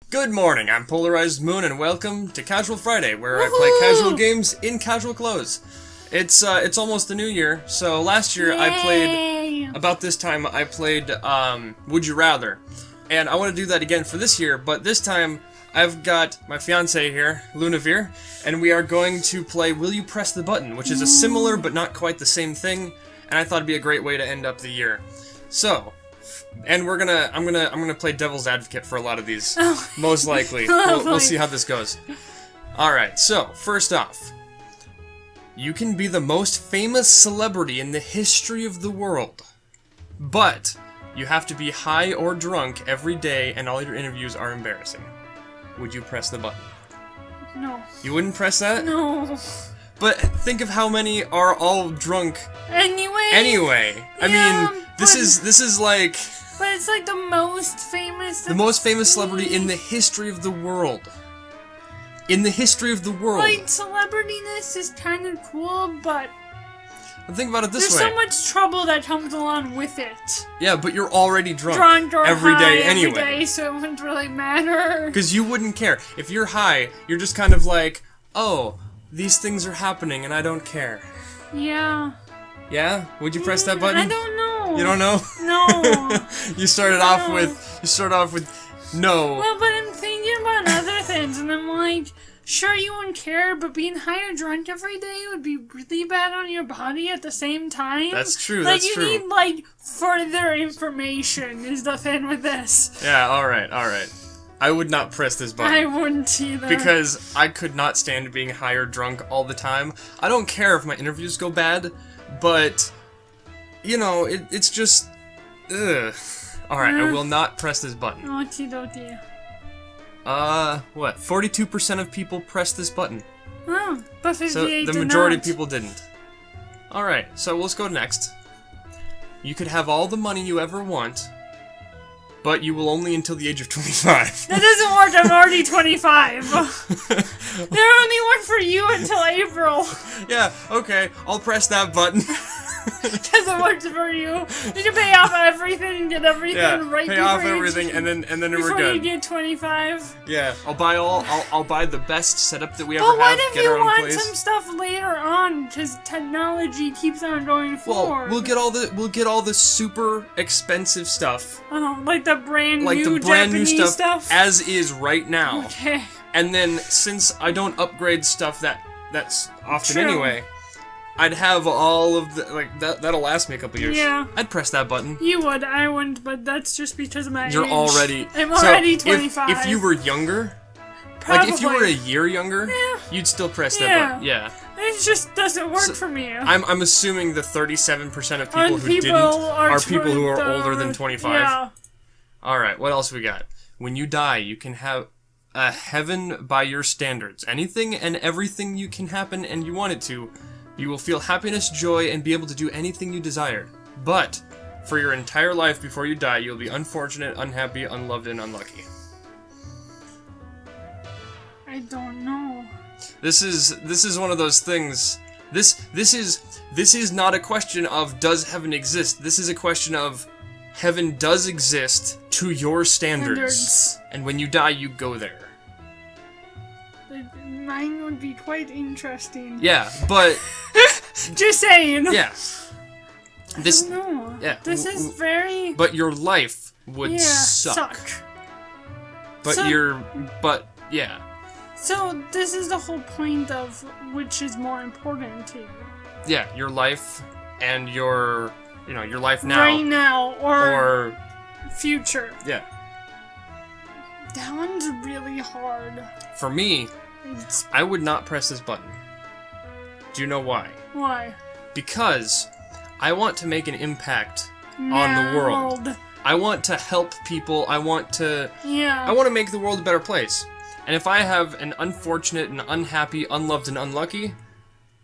Good morning, I'm PolarizedMoon, and welcome to Casual Friday, where I play casual games in casual clothes. It's almost the new year, so last year I played, about this time, I played, Would You Rather. And I want to do that again for this year, but this time I've got my fiancé here, Lunavir, and we are going to play Will You Press the Button, which is a similar but not quite the same thing, and I thought it'd be a great way to end up the year. So, and I'm gonna play devil's advocate for a lot of these, most likely. We'll see how this goes. Alright, so, first off, you can be the most famous celebrity in the history of the world, but you have to be high or drunk every day and all your interviews are embarrassing. Would you press the button? No. You wouldn't press that? No. But think of how many are all drunk Anyway. I mean, this is like... But it's like the most famous... The most famous celebrity in the history of the world. In the history of the world. Like, celebrityness is kind of cool, but... Think about it this way. There's so much trouble that comes along with it. Yeah, but you're already drunk Or every high day anyway. Every day, so it wouldn't really matter. Because you wouldn't care. If you're high, you're just kind of like, oh, these things are happening and I don't care. Yeah. Yeah? Would you press that button? I don't know. You don't know? No. You started off with no. Well, but I'm thinking about other things, and I'm like, sure, you wouldn't care, but being high or drunk every day would be really bad on your body at the same time. That's true, like, that's true. You need, like, further information is the thing with this. Yeah, alright. I would not press this button. I wouldn't either. Because I could not stand being high or drunk all the time. I don't care if my interviews go bad, but, you know, it's just... Ugh. Alright, I will not press this button. Okie dokie. What? 42% of people pressed this button. Oh, but 58 So the did majority not. of people didn't. Alright, so let's go next. You could have all the money you ever want, but you will only until the age of 25. That doesn't work, I'm already 25. There only work for you until April. Yeah, okay, I'll press that button. Because it works for you. You can pay off everything and get everything right pay before off you everything and then we're before good. you get 25. Yeah, I'll buy the best setup that we ever But have. what if Get you our own want place. some stuff later on? Because technology keeps on going forward. Well, we'll get all the super expensive stuff, like the brand like new the brand Japanese new stuff as is right now. Okay. And then since I don't upgrade stuff that's often True. anyway, I'd have all of the that'll last me a couple years. Yeah. I'd press that button. You would, I wouldn't, but that's just because of my You're age. already I'm already so 25. If you were younger, Probably. like if you were a year younger, Yeah. you'd still press Yeah. that button. Yeah. It just doesn't work So, for me. I'm assuming the 37% of people And who didn't are people who are turned, older than 25. Yeah. Alright, what else we got? When you die, you can have a heaven by your standards. Anything and everything you can happen and you want it to. You will feel happiness, joy, and be able to do anything you desired. But, for your entire life before you die, you'll be unfortunate, unhappy, unloved, and unlucky. I don't know. This is one of those things. This is not a question of does heaven exist. This is a question of heaven does exist to your standards. And when you die, you go there. Mine would be quite interesting. Yeah, but Just saying. yeah. This I don't know. yeah. This is very. But your life would suck. But yeah. So this is the whole point of which is more important to you. Yeah, your life and your life now. Right now or future. Yeah. That one's really hard. For me, I would not press this button. Do you know why? Why? Because I want to make an impact on the world. I want to help people. I want to make the world a better place. And if I have an unfortunate and unhappy, unloved and unlucky,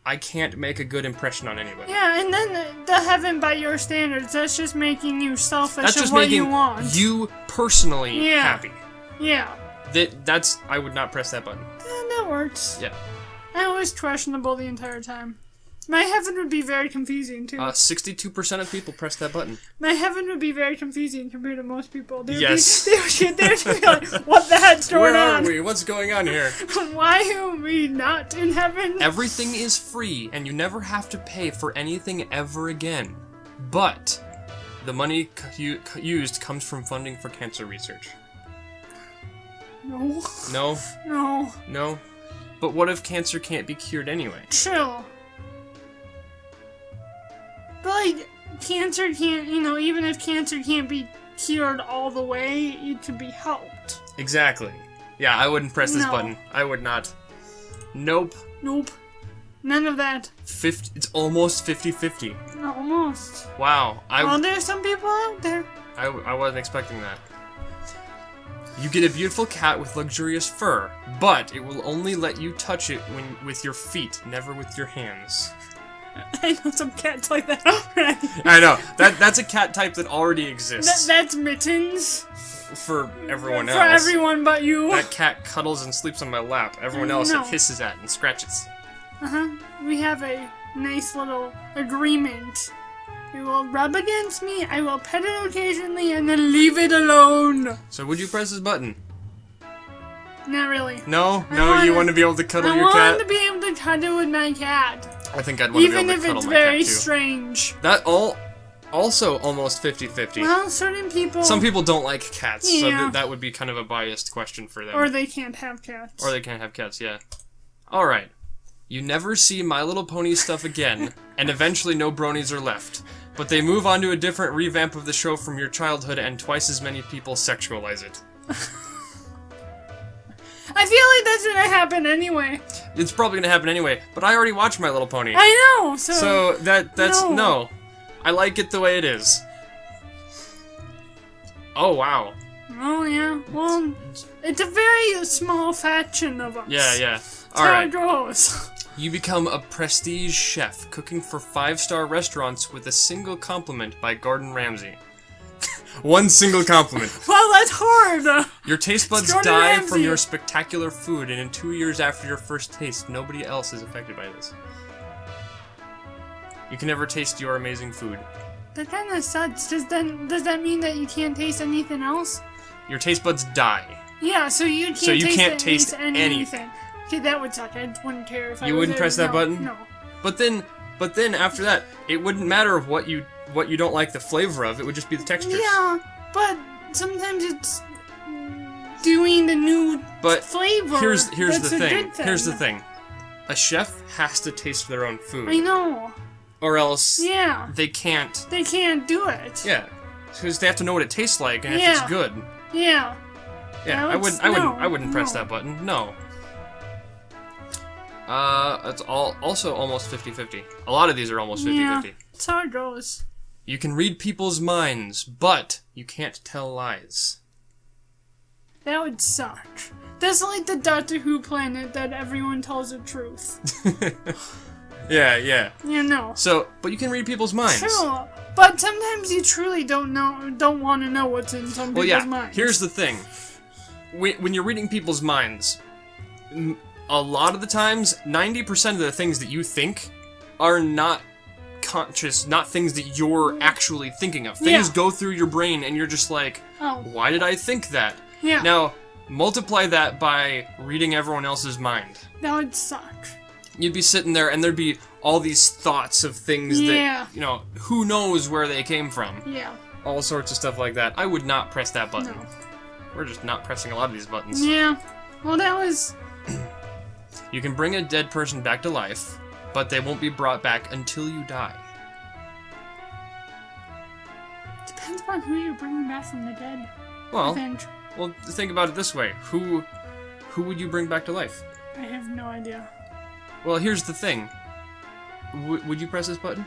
I can't make a good impression on anybody. Yeah, and then the heaven by your standards, that's just making you selfish That's of just what making you want. you personally happy. Yeah. I would not press that button. That works. Yeah. I was questionable the entire time. My heaven would be very confusing, too. 62% of people press that button. My heaven would be very confusing compared to most people. Yes. They would be like, what the heck's going on? Where are we? What's going on here? Why are we not in heaven? Everything is free, and you never have to pay for anything ever again. But the money used comes from funding for cancer research. No. No? No. No? But what if cancer can't be cured anyway? True. But, like, cancer can't, even if cancer can't be cured all the way, it could be helped. Exactly. Yeah, I wouldn't press this No. button. I would not. Nope. Nope. None of that. It's almost 50-50. Almost. Wow. Well, there's some people out there. I wasn't expecting that. You get a beautiful cat with luxurious fur, but it will only let you touch it with your feet, never with your hands. I know some cats like that. I know. That's a cat type that already exists. That's Mittens. For everyone else. For everyone but you. That cat cuddles and sleeps on my lap. Everyone else No. it hisses at and scratches. We have a nice little agreement. It will rub against me, I will pet it occasionally, and then leave it alone. So would you press this button? Not really. No? You want to be able to cuddle your I cat? want to be able to cuddle with my cat. I think I'd want to be Even able to if cuddle it's my cat very too. strange. That also almost 50-50. Well, certain people... Some people don't like cats, so Yeah. that would be kind of a biased question for them. Or they can't have cats. Or they can't have cats, yeah. Alright. You never see My Little Pony stuff again, and eventually no bronies are left. But they move on to a different revamp of the show from your childhood, and twice as many people sexualize it. I feel like that's gonna happen anyway. It's probably gonna happen anyway, but I already watched My Little Pony. I know, so... So that's no. no. I like it the way it is. Oh wow. Oh, yeah. Well, it's a very small faction of us. Yeah. That's All how right. it goes. You become a prestige chef, cooking for 5-star restaurants with a single compliment by Gordon Ramsay. One single compliment. Well, that's hard. Your taste buds Gordon die Ramsay. from your spectacular food, and in 2 years after your first taste, nobody else is affected by this. You can never taste your amazing food. That kind of sucks. Does that mean that you can't taste anything else? Your taste buds die. Yeah, so you can't taste anything. Okay, that would suck. I wouldn't care if I You was wouldn't there. press that No, button? No. But then after that, it wouldn't matter what you don't like the flavor of. It would just be the textures. Yeah, but sometimes it's doing the new flavor. Here's the That's a thing. good thing. Here's the thing. A chef has to taste their own food. I know. Or else Yeah. they can't. They can't do it. Yeah, because they have to know what it tastes like and if Yeah. it's good. Yeah. Yeah, I wouldn't press that button. No. It's also almost 50-50. A lot of these are almost 50-50. Yeah. That's how it goes. You can read people's minds, but you can't tell lies. That would suck. That's like the Doctor Who planet that everyone tells the truth. Yeah. You know. So, but you can read people's minds. True. But sometimes you truly don't want to know what's in some people's minds. Here's the thing. When you're reading people's minds, a lot of the times, 90% of the things that you think are not conscious, not things that you're actually thinking of. Things go through your brain and you're just like, Oh. why did I think that? Yeah. Now, multiply that by reading everyone else's mind. That would suck. You'd be sitting there and there'd be all these thoughts of things that, who knows where they came from. Yeah. All sorts of stuff like that. I would not press that button. No. We're just not pressing a lot of these buttons. Yeah. Well, that was... You can bring a dead person back to life, but they won't be brought back until you die. Depends on who you're bringing back from the dead. Well, I think. well, think about it this way. Who would you bring back to life? I have no idea. Well, here's the thing. Would you press this button?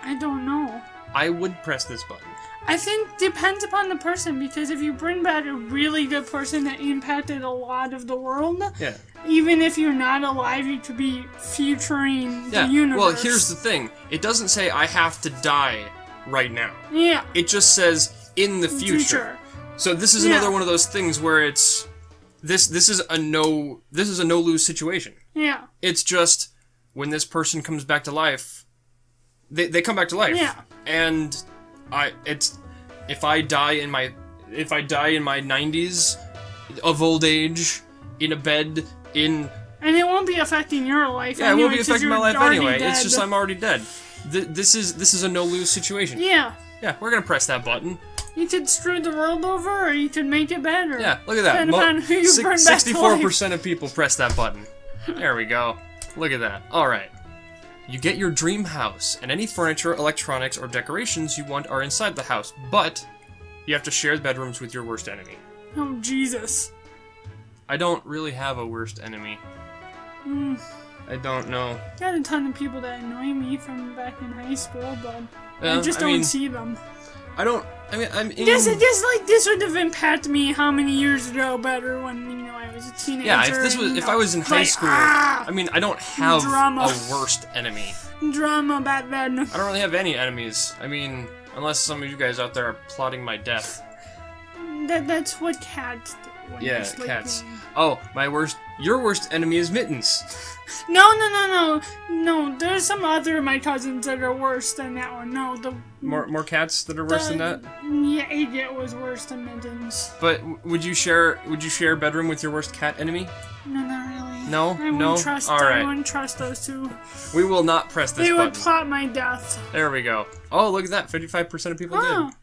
I don't know. I would press this button. I think depends upon the person, because if you bring back a really good person that impacted a lot of the world, Yeah. even if you're not alive, you could be featuring the universe. Well, here's the thing. It doesn't say I have to die right now. Yeah. It just says in the future. So this is another one of those things where it's this is a no lose situation. Yeah. It's just when this person comes back to life, they come back to life. Yeah. And if I die in my 90s of old age in a bed in. And it won't be affecting your life. Yeah, anyway, it won't be affecting my life anyway. Dead. It's just I'm already dead. This is a no-lose situation. Yeah. Yeah, we're gonna press that button. You could screw the world over, or you could make it better. Yeah, look at that. 64% of people press that button. There we go. Look at that. Alright. You get your dream house, and any furniture, electronics, or decorations you want are inside the house, but you have to share the bedrooms with your worst enemy. Oh, Jesus. I don't really have a worst enemy. I don't know. Got a ton of people that annoy me from back in high school, but I just don't see them. Just like this would have impacted me how many years ago better when I was a teenager. Yeah, if I was in high school, I don't have a worst enemy. Drama back then. I don't really have any enemies. Unless some of you guys out there are plotting my death. That's what cats do. Yeah, cats. Oh, your worst enemy is Mittens. No, there's some other of my cousins that are worse than that one. No, more cats that are worse than that? Yeah, Agate was worse than Mittens. But would you share a bedroom with your worst cat enemy? No, not really. No? I wouldn't trust those two. We will not press this button. They would plot my death. There we go. Oh, look at that. 55% of people did.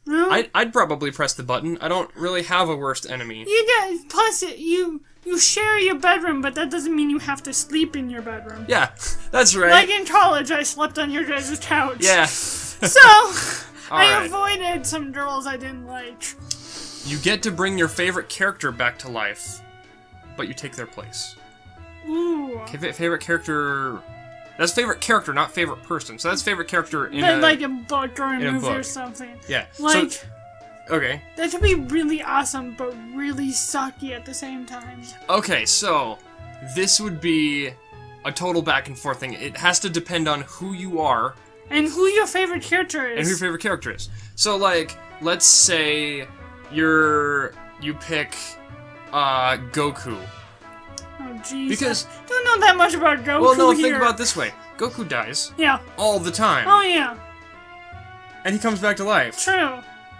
No. I'd probably press the button. I don't really have a worst enemy. You share your bedroom, but that doesn't mean you have to sleep in your bedroom. Yeah, that's right. Like in college, I slept on your guys' couch. Yeah. So, I avoided some girls I didn't like. You get to bring your favorite character back to life, but you take their place. Ooh. Okay, favorite character... That's favorite character, not favorite person. So that's favorite character in like a book or a movie or something. Yeah. Like... Okay. That could be really awesome, but really sucky at the same time. Okay, so this would be a total back and forth thing. It has to depend on who you are. And who your favorite character is. And who your favorite character is. So, like, let's say you pick Goku. Oh, jeez. Because... I don't know that much about Goku Well, no, here. think about it this way. Goku dies. Yeah. All the time. Oh, yeah. And he comes back to life. True.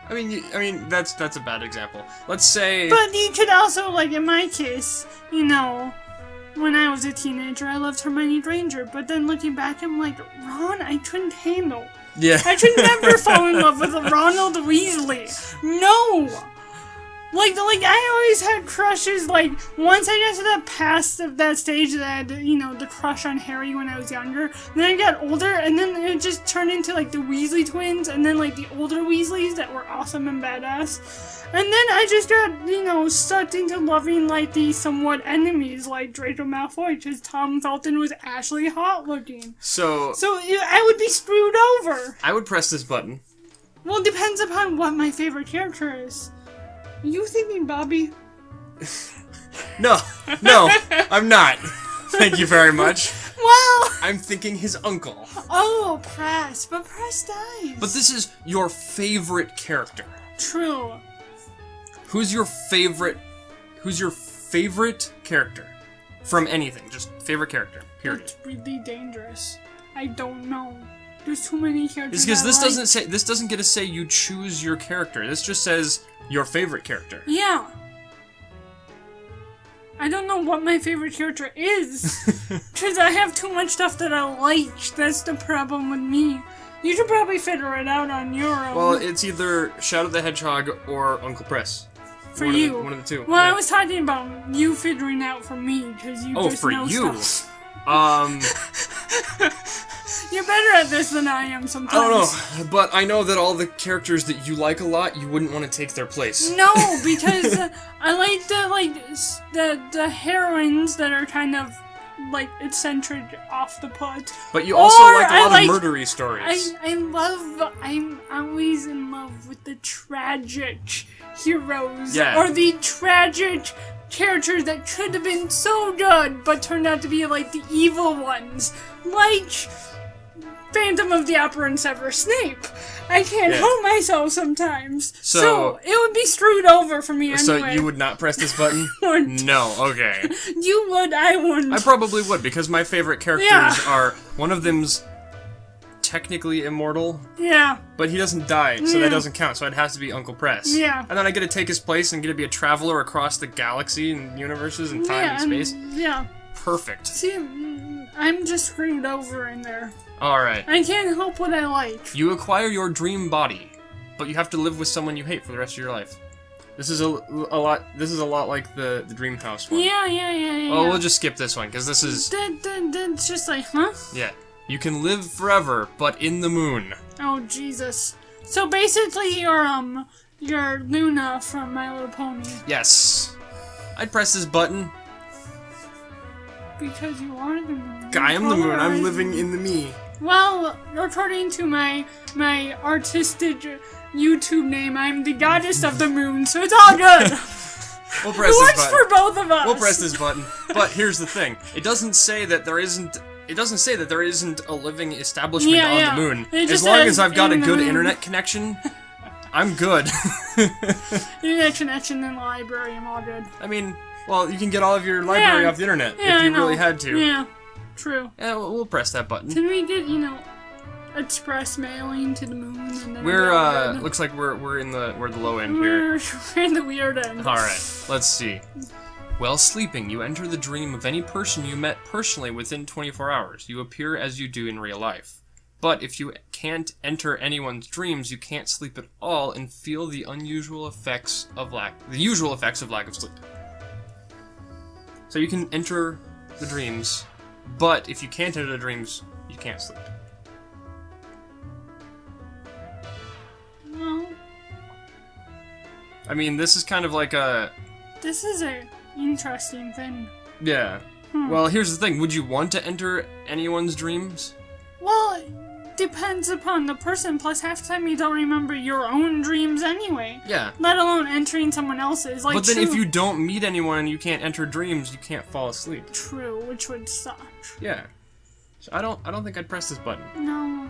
I mean, that's a bad example. Let's say... But you could also, like, in my case, when I was a teenager, I loved Hermione Granger, but then looking back, I'm like, Ron, I couldn't handle. Yeah. I could never fall in love with Ronald Weasley. No! Like, I always had crushes, like, once I got to that stage that I had, the crush on Harry when I was younger, then I got older, and then it just turned into, like, the Weasley twins, and then, like, the older Weasleys that were awesome and badass. And then I just got, sucked into loving, like, the somewhat enemies, like Draco Malfoy, because Tom Felton was actually hot looking. So I would be screwed over. I would press this button. Well, it depends upon what my favorite character is. Are you thinking Bobby? No, I'm not. Thank you very much. Well... I'm thinking his uncle. Oh, Press. But Press dies. But this is your favorite character. True. Who's your favorite character? From anything. Just favorite character. Period. It's really dangerous. I don't know. There's too many characters. It's because this doesn't get to say you choose your character. This just says your favorite character. Yeah. I don't know what my favorite character is. Because I have too much stuff that I like. That's the problem with me. You should probably figure it out on your own. Well, it's either Shadow the Hedgehog or Uncle Press. For you. One of the two. Well, yeah. I was talking about you figuring out for me, because you just know stuff. You're better at this than I am sometimes. I don't know, but I know that all the characters that you like a lot, you wouldn't want to take their place. No, because I like the heroines that are kind of like eccentric off the put. But you also like a lot of murdery stories. I'm always in love with the tragic heroes. Yeah. Or the tragic characters that could have been so good, but turned out to be like the evil ones. Like Phantom of the Opera and Severus Snape. I can't Yeah. help myself sometimes. So it would be screwed over for me anyway. So you would not press this button? Wouldn't. No, okay. You would, I wouldn't. I probably would, because my favorite characters are, one of them's technically immortal, Yeah. but he doesn't die, so that doesn't count, so it has to be Uncle Press. Yeah. And then I get to take his place and get to be a traveler across the galaxy and universes and time and space. Yeah. Perfect. See, I'm just screwed over in there. Alright. I can't help what I like. You acquire your dream body, but you have to live with someone you hate for the rest of your life. This is a lot like the dream house one. Yeah. Well, we'll just skip this one, because this is... It's just like, huh? Yeah. You can live forever, but in the moon. Oh, Jesus. So basically you're Luna from My Little Pony. Yes. I'd press this button. Because you are the moon. I am the moon. I'm living in the me. Well, according to my artistic YouTube name, I'm the goddess of the moon, so it's all good. We'll press It this works button. for both of us. We'll press this button. But here's the thing. It doesn't say that there isn't... It doesn't say that there isn't a living establishment on the moon. It As just long says as I've got a in the good moon. internet connection, I'm good. Internet connection in the library, I'm all good. I mean, well, you can get all of your library off the internet Yeah, if you I know. really had to. Yeah, true. Yeah, we'll press that button. Can we get, express mailing to the moon and then We're looks like we're in the low end here. We're in the weird end. All right, let's see. While sleeping, you enter the dream of any person you met personally within 24 hours. You appear as you do in real life. But if you can't enter anyone's dreams, you can't sleep at all and feel the usual effects of lack of sleep. So you can enter the dreams, but if you can't enter the dreams, you can't sleep. Well, I mean, this is kind of like a... this is a interesting thing. Yeah. Well, here's the thing. Would you want to enter anyone's dreams? Well, it depends upon the person, plus half the time you don't remember your own dreams anyway. Yeah. Let alone entering someone else's. Like, But then true, if you don't meet anyone and you can't enter dreams, you can't fall asleep. True, which would suck. Yeah. So I don't think I'd press this button. No.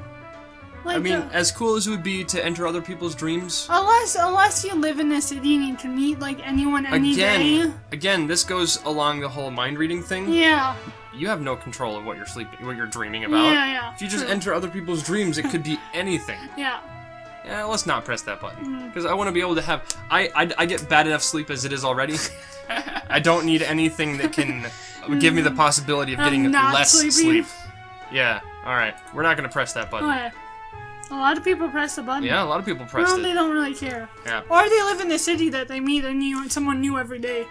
Like, I mean, as cool as it would be to enter other people's dreams, unless you live in a city and you can meet, like, anyone any day. again, this goes along the whole mind reading thing. Yeah. You have no control of what you're dreaming about. Yeah. If you just true. enter other people's dreams, it could be anything. Yeah. Yeah, let's not press that button. Because I want to be able to have... I get bad enough sleep as it is already. I don't need anything that can give me the possibility of getting not less sleeping. sleep. Yeah, alright. We're not going to press that button. Okay. A lot of people press the button. Yeah, a lot of people pressed Well, they it. don't really care. Yeah. Or they live in a city that they meet someone new every day.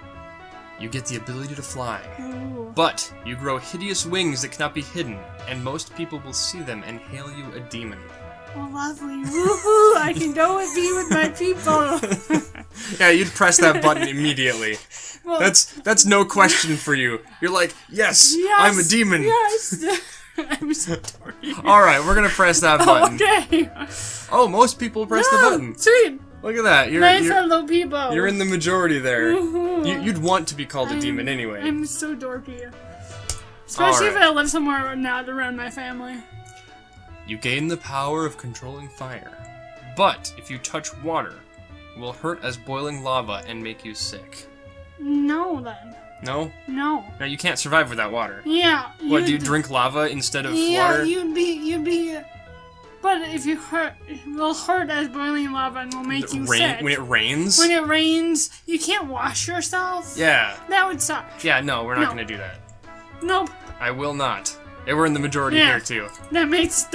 You get the ability to fly. Ooh. But you grow hideous wings that cannot be hidden, and most people will see them and hail you a demon. Oh, lovely. Woohoo! I can go and be with my people. Yeah, you'd press that button immediately. Well, That's no question for you. You're like, yes, yes, I'm a demon. Yes. I'm so sorry. Alright, we're gonna press that button. Okay. Oh, most people press the button. Sweet. Look at that. Nice hello, people. You're in the majority there. Woohoo. You'd want to be called a demon anyway. I'm so dorky. Especially if Alright. I live somewhere not around my family. You gain the power of controlling fire. But if you touch water, it will hurt as boiling lava and make you sick. No, then. No? No. No, you can't survive without water. Yeah. What, do you drink lava instead of Yeah, water? you'd be. But if you hurt, it will hurt as boiling lava and will make you sick. When it rains? When it rains, you can't wash yourself. Yeah. That would suck. Yeah, no, we're not No. gonna do that. Nope. I will not. And we're in the majority Yeah. here, too. That makes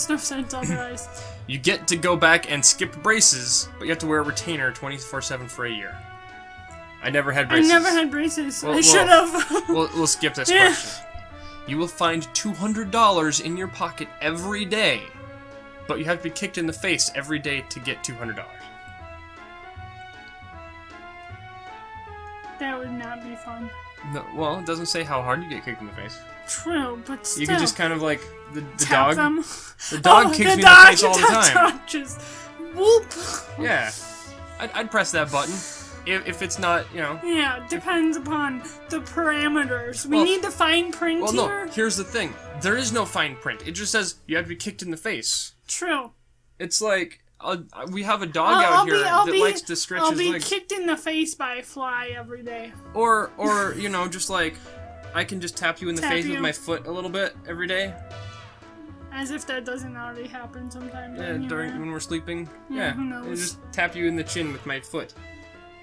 no sense otherwise. You get to go back and skip braces, but you have to wear a retainer 24/7 for a year. I never had I braces. never had braces. Well, I should have. We'll skip this Yeah. question. You will find $200 in your pocket every day, but you have to be kicked in the face every day to get $200. That would not be fun. No, well, it doesn't say how hard you get kicked in the face. True, but still. You can just kind of like the tap dog. them. The dog kicks me in the face all the time. Just whoop. Yeah, I'd press that button. if it's not, you know. Yeah, depends upon the parameters. We need the fine print well, here. No, here's the thing. There is no fine print. It just says you have to be kicked in the face. True. It's like, we have a dog out here that likes to stretch his legs. I'll be kicked in the face by a fly every day. Or you know, just like, I can just tap you in the face with my foot a little bit every day. As if that doesn't already happen sometimes. Yeah, when we're sleeping. Yeah, who knows? I just tap you in the chin with my foot.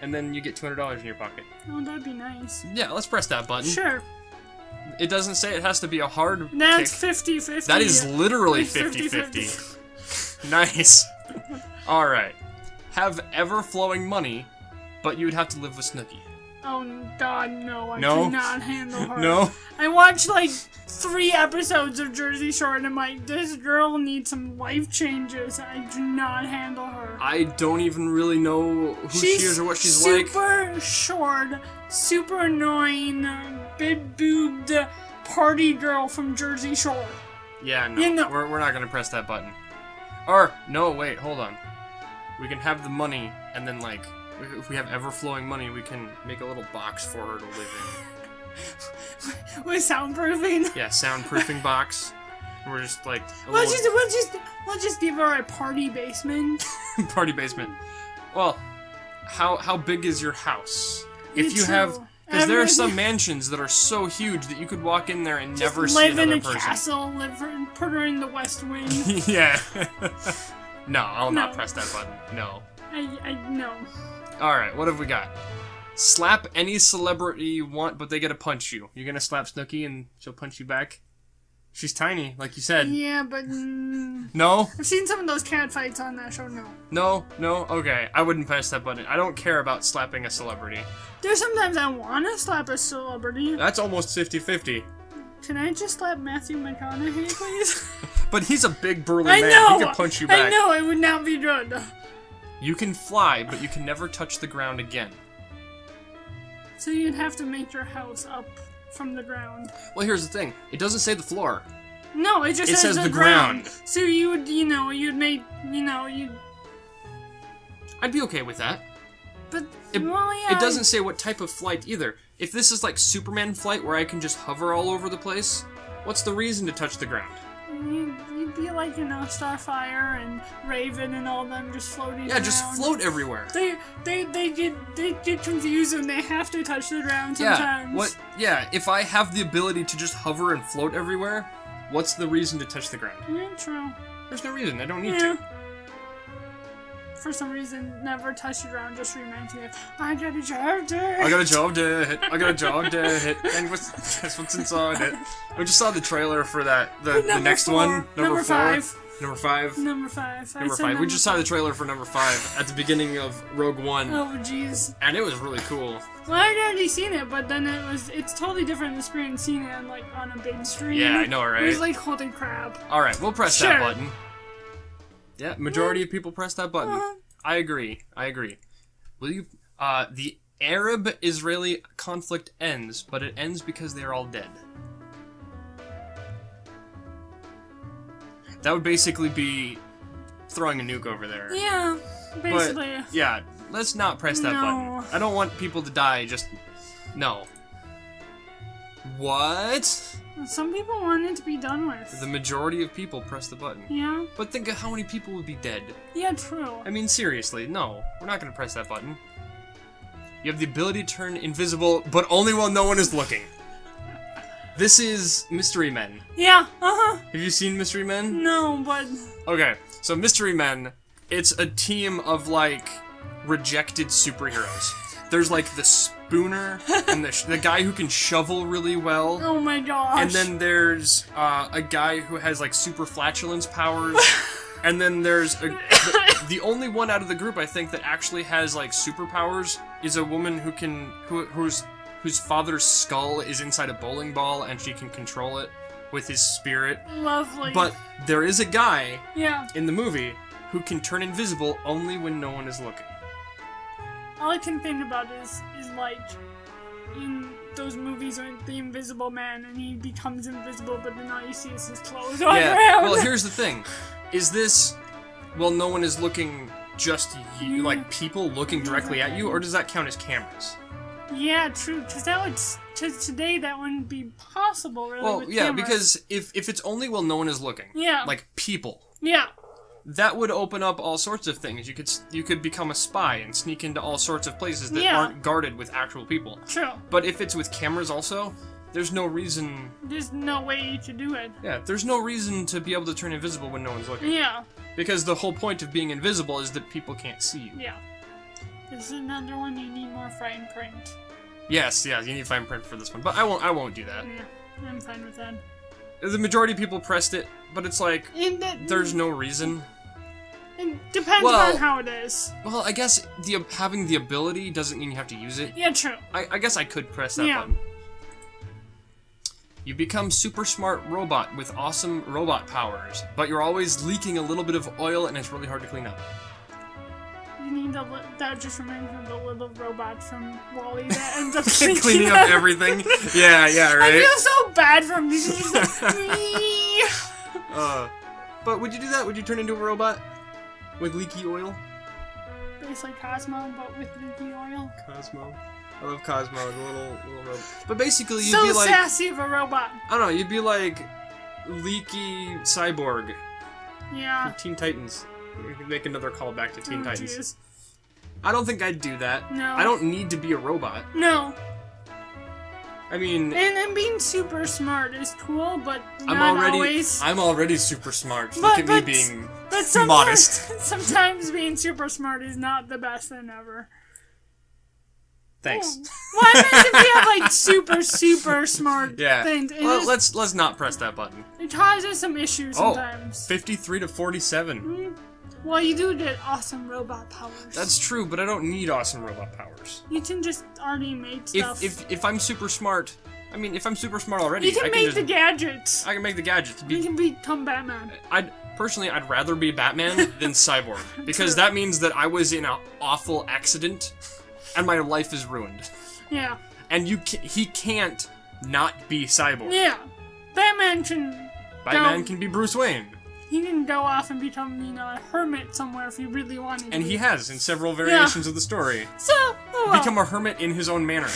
And then you get $200 in your pocket. Oh, that'd be nice. Yeah, let's press that button. Sure. It doesn't say it has to be a hard That's kick. 50-50. That is literally 50-50. Nice. Alright. Have ever-flowing money, but you'd have to live with Snooki. Oh, God, no. I No? cannot handle her. No? I watched, like, 3 episodes of Jersey Shore, and I'm like, this girl needs some life changes. I do not handle her. I don't even really know who she is or what she's like. Super short, super annoying, big-boobed party girl from Jersey Shore. Yeah, no. You know. We're not gonna press that button. Or, no, wait, hold on. We can have the money, and then, like, if we have ever-flowing money, we can make a little box for her to live in. With soundproofing? Yeah, soundproofing box. We're just, like, we'll just give her a party basement. Party basement. Well, how big is your house? If you have... Because there are some mansions that are so huge that you could walk in there and never see another person. Live in a castle, put her in the West Wing. Yeah. No, I'll not press that button. No. No. Alright, what have we got? Slap any celebrity you want, but they gotta punch you. You're gonna slap Snooki and she'll punch you back? She's tiny, like you said. Yeah, but... No? I've seen some of those cat fights on that show, no. No? Okay, I wouldn't press that button. I don't care about slapping a celebrity. There's sometimes I want to slap a celebrity. That's almost 50-50. Can I just slap Matthew McConaughey, please? But he's a big burly man. He can punch you back. I know, it would not be good. You can fly, but you can never touch the ground again. So you'd have to make your house up from the ground. Well, here's the thing. It doesn't say the floor. No, it just says the ground. So you would, you'd make, I'd be okay with that. But, it doesn't say what type of flight either. If this is like Superman flight where I can just hover all over the place, what's the reason to touch the ground? You'd be like, Starfire and Raven and all them just floating around. Yeah, just float everywhere. They get confused and they have to touch the ground sometimes. Yeah, if I have the ability to just hover and float everywhere, what's the reason to touch the ground? Yeah, true. There's no reason. I don't need to. For some reason, never touch the ground just reminds me of, I got a job to hit. I got a job to hit. I got a job to hit. And guess what's inside it? We just saw the trailer for that, the next one. Number 5. Number 5. Number 5. Number 5. We just saw the trailer for number 5 at the beginning of Rogue One. Oh, jeez. And it was really cool. Well, I'd already seen it, but then it's totally different in the screen and seeing it on a big screen. Yeah, I know, right? It was like, holy crap. Alright, we'll press that button. Yeah, majority of people press that button. I agree. Will you... the Arab-Israeli conflict ends, but it ends because they are all dead. That would basically be throwing a nuke over there. Yeah, basically. But, yeah, let's not press that button. I don't want people to die, just... No. What? Some people want it to be done with. The majority of people press the button. Yeah. But think of how many people would be dead. Yeah, true. I mean, seriously, no. We're not going to press that button. You have the ability to turn invisible, but only while no one is looking. This is Mystery Men. Yeah, Have you seen Mystery Men? No, but... Okay, so Mystery Men, it's a team of, like, rejected superheroes. There's, like, the Spooner, and the guy who can shovel really well. Oh my gosh. And then there's a guy who has, like, super flatulence powers. And then there's the only one out of the group, I think, that actually has, like, superpowers is a woman whose father's skull is inside a bowling ball, and she can control it with his spirit. Lovely. But there is a guy in the movie who can turn invisible only when no one is looking. All I can think about is like in those movies with the Invisible Man and he becomes invisible, but then all you see is his clothes on around. Well, here's the thing. Is this, well, no one is looking just you, like people looking directly at you, or does that count as cameras? Yeah, true. Because today that wouldn't be possible, really. Well, with yeah, cameras. because if it's only while no one is looking, like people, that would open up all sorts of things. You could become a spy and sneak into all sorts of places that aren't guarded with actual people. True. But if it's with cameras also, there's no reason. There's no way to do it. Yeah, there's no reason to be able to turn invisible when no one's looking. Yeah. Because the whole point of being invisible is that people can't see you. Yeah. This is another one you need more fine print. Yes, you need fine print for this one, but I won't do that. Yeah, I'm fine with that. The majority of people pressed it, but it's like there's no reason. It depends on how it is. Well, I guess having the ability doesn't mean you have to use it. Yeah, true. I guess I could press that button. You become super smart robot with awesome robot powers, but you're always leaking a little bit of oil and it's really hard to clean up. You need that just reminds me of the little robot from WALL-E that ends up cleaning up everything. Yeah, right. I feel so bad for him. But would you do that? Would you turn into a robot with leaky oil? It's like Cosmo, but with leaky oil. Cosmo. I love Cosmo, the little robot. But basically, you'd so be like sassy of a robot. I don't know. You'd be like leaky cyborg. Yeah. From Teen Titans. We can make another callback to Teen Titans. Geez. I don't think I'd do that. No. I don't need to be a robot. No. I mean... And being super smart is cool, but always. I'm already super smart. Look at me being modest. Sometimes being super smart is not the best thing ever. Thanks. Well, I meant if you have like super smart things. Well, let's not press that button. It causes some issues sometimes. 53 to 47. Well, you do get awesome robot powers. That's true, but I don't need awesome robot powers. You can just already make stuff. If I'm super smart, I mean, if I'm super smart already, you can make the gadgets. I can make the gadgets. You can become Batman. I'd rather be Batman than Cyborg because that means that I was in an awful accident and my life is ruined. Yeah. And he can't not be Cyborg. Yeah. Batman can be Bruce Wayne. He can go off and become, a hermit somewhere if he really wanted to. And he has in several variations of the story. So, become a hermit in his own manner.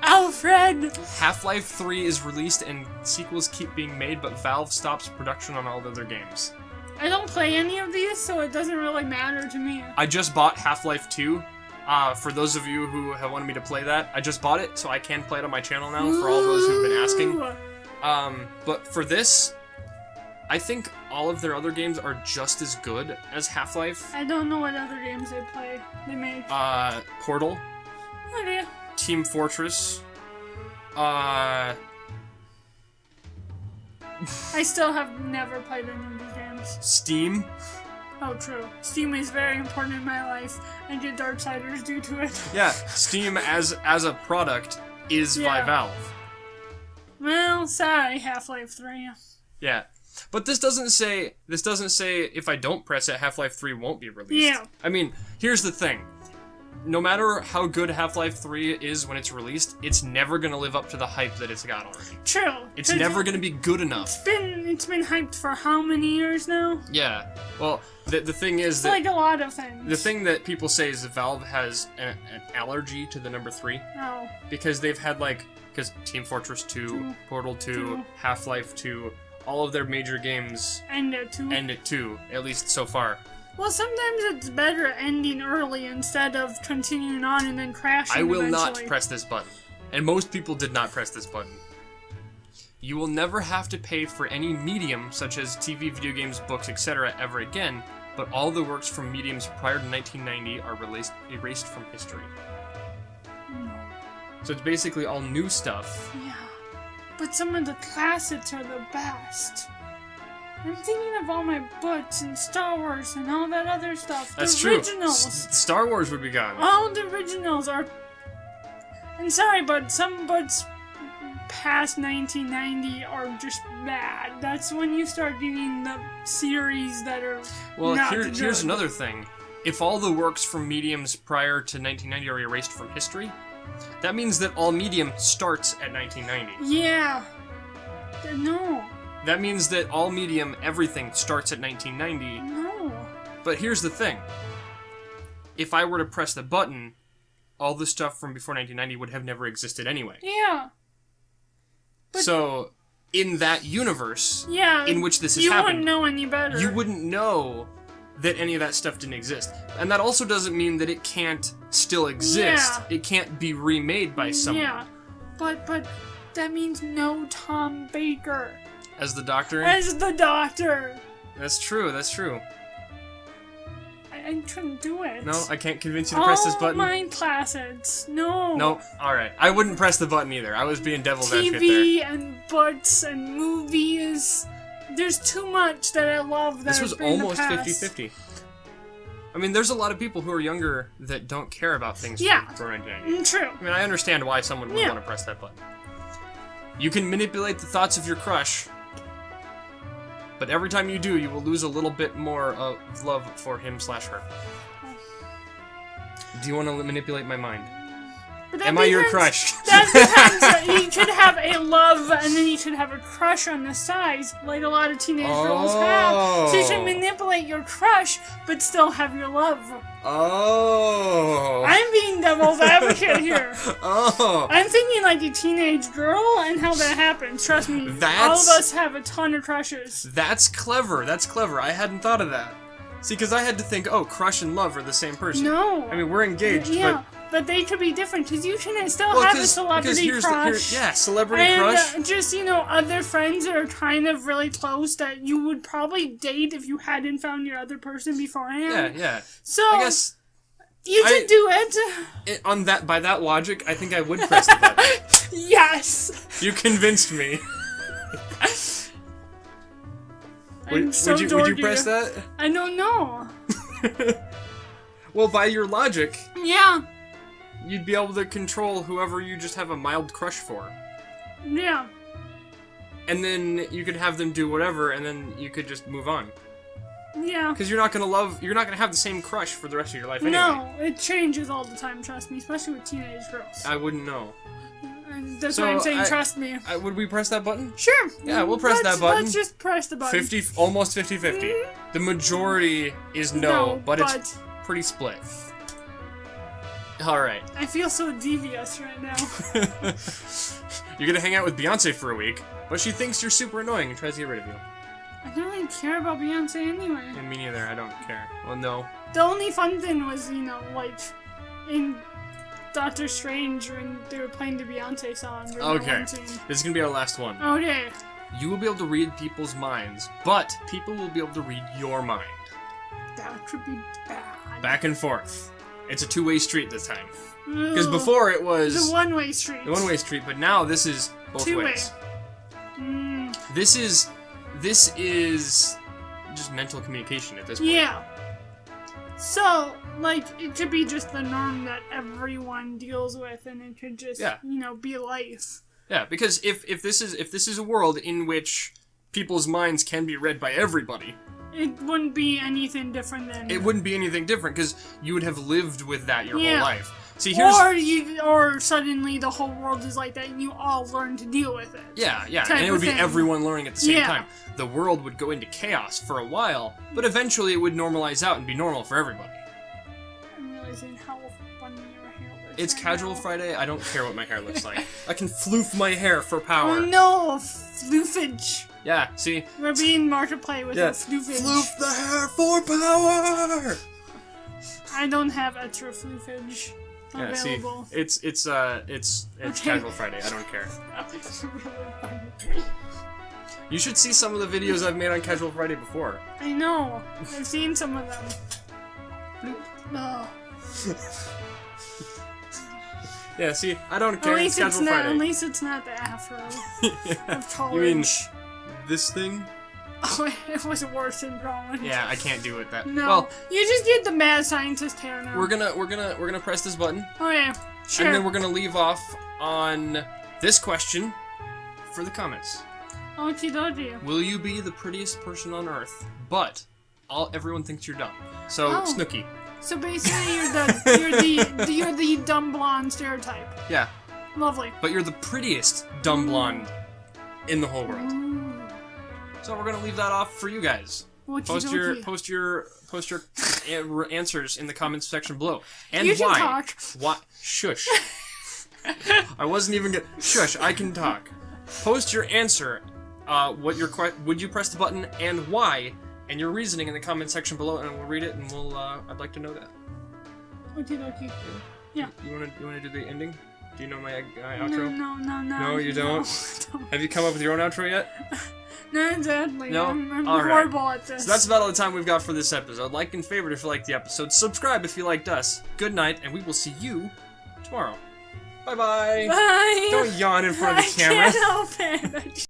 Alfred! Half-Life 3 is released and sequels keep being made, but Valve stops production on all other games. I don't play any of these, so it doesn't really matter to me. I just bought Half-Life 2. For those of you who have wanted me to play that, I just bought it, so I can play it on my channel now, for all those who've been asking. But for this, I think all of their other games are just as good as Half-Life. I don't know what other games they make. Portal. Okay. Team Fortress. I still have never played any of these games. Steam. Oh, true. Steam is very important in my life. I get Darksiders due to it. Yeah, Steam as a product is by Valve. Well, sorry, Half-Life 3. Yeah. But this doesn't say if I don't press it, Half-Life 3 won't be released. Yeah. I mean, here's the thing. No matter how good Half-Life 3 is when it's released, it's never going to live up to the hype that it's got already. True. It's never going to be good enough. It's been hyped for how many years now? Yeah. Well, the thing is that... like a lot of things. The thing that people say is that Valve has an allergy to the number 3. Oh. Because they've had, because Team Fortress 2, Portal 2, Half-Life 2... all of their major games end at 2, at least so far. Well, sometimes it's better ending early instead of continuing on and then crashing. I will eventually. not press this button. And most people did not press this button. You will never have to pay for any medium, such as TV, video games, books, etc. ever again, but all the works from mediums prior to 1990 are erased from history. No. So it's basically all new stuff. Yeah. But some of the classics are the best. I'm thinking of all my books and Star Wars and all that other stuff. That's the originals. True. Star Wars would be gone. All the originals are... I'm sorry, but some books past 1990 are just bad. That's when you start getting the series that are here's another thing. If all the works from mediums prior to 1990 are erased from history, that means that all medium starts at 1990. Yeah. No. That means that all medium, everything, starts at 1990. No. But here's the thing. If I were to press the button, all the stuff from before 1990 would have never existed anyway. Yeah. But so, in that universe, in which this has you happened, wouldn't know any better. you wouldn't know that any of that stuff didn't exist. And that also doesn't mean that it can't still exist. Yeah. It can't be remade by someone. Yeah. But that means no Tom Baker. As the Doctor? As the Doctor. That's true, that's true. I couldn't do it. No, I can't convince you to press this button. Mind placids. No. Nope. Alright. I wouldn't press the button either. I was being devil's advocate there. TV and books and movies. There's too much that I love that This was has been in the almost past. 50-50. I mean, there's a lot of people who are younger that don't care about things Yeah. from 1990. True. I mean, I understand why someone would want to press that button. You can manipulate the thoughts of your crush, but every time you do, you will lose a little bit more of love for him/her. Do you want to manipulate my mind? But that Am I your depends- crush? That depends. You could have a love and then you could have a crush on the sides, like a lot of teenage girls have. So you should manipulate your crush, but still have your love. Oh. I'm being devil's advocate here. Oh. I'm thinking like a teenage girl and how that happens. Trust me, all of us have a ton of crushes. That's clever. That's clever. I hadn't thought of that. See, because I had to think, oh, crush and love are the same person. No. I mean, we're engaged, but they could be different, because you can still have a celebrity crush. Celebrity and, crush. Just, other friends that are kind of really close that you would probably date if you hadn't found your other person beforehand. Yeah. So, I guess you could do it. By that logic, I think I would press the button. Yes! You convinced me. Would you press that? I don't know. Well, by your logic, Yeah. you'd be able to control whoever you just have a mild crush for. Yeah. And then you could have them do whatever, and then you could just move on. Yeah. Because you're not gonna have the same crush for the rest of your life anyway. No, it changes all the time, trust me, especially with teenage girls. I wouldn't know. And that's why I'm saying trust me. Would we press that button? Sure. Yeah, we'll press that button. Let's just press the button. Almost 50-50. The majority is no, but it's pretty split. Alright. I feel so devious right now. You're gonna hang out with Beyonce for a week, but she thinks you're super annoying and tries to get rid of you. I don't really care about Beyonce anyway. And me neither, I don't care. Well, no. The only fun thing was, like, in Doctor Strange when they were playing the Beyonce song. Okay, this is gonna be our last one. Okay. You will be able to read people's minds, but people will be able to read your mind. That could be bad. Back and forth. It's a two-way street this time. Because before it was... the one-way street. The one-way street, but now this is both ways. This is just mental communication at this point. Yeah. So, like, it could be just the norm that everyone deals with, and it could just, be life. Yeah, because if this is a world in which people's minds can be read by everybody, it wouldn't be anything different than... It wouldn't be anything different, because you would have lived with that your whole life. See, or suddenly the whole world is like that, and you all learn to deal with it. Yeah, and it would be everyone learning at the same time. The world would go into chaos for a while, but eventually it would normalize out and be normal for everybody. I'm realizing how funny your hair looks. It's Casual Friday, I don't care what my hair looks like. I can floof my hair for power. Oh no, floofage. Yeah, see? We're being Markiplier with a floofage. Floof the hair for power! I don't have extra floofage available. See, it's Casual Friday, I don't care. You should see some of the videos I've made on Casual Friday before. I know. I've seen some of them. No. Yeah, see, I don't care. It's Casual Friday. At least it's not the afro of college. You mean this thing? Oh, it was worse in college. Yeah, I can't do it. No, well, you just get the mad scientist hair now. We're gonna press this button. Oh yeah, sure. And then we're gonna leave off on this question for the comments. Okie dokie. Will you be the prettiest person on Earth, but everyone thinks you're dumb? So Snooki. So basically, you're the dumb blonde stereotype. Yeah. Lovely. But you're the prettiest dumb blonde in the whole world. So we're gonna leave that off for you guys. Post post your answers in the comments section below. And you why? Can talk. Why? Shush. I wasn't even gonna. Shush. I can talk. Post your answer. Would you press the button and why, and your reasoning in the comment section below, and we'll read it, and we'll. I'd like to know that. Okay. Yeah. You wanna do the ending? Do you know my outro? No. No, you don't? Have you come up with your own outro yet? Not exactly. No? I'm All right. horrible at this. So that's about all the time we've got for this episode. Like and favorite if you liked the episode. Subscribe if you liked us. Good night, and we will see you tomorrow. Bye-bye. Bye. Don't yawn in front of the camera. I can't help it.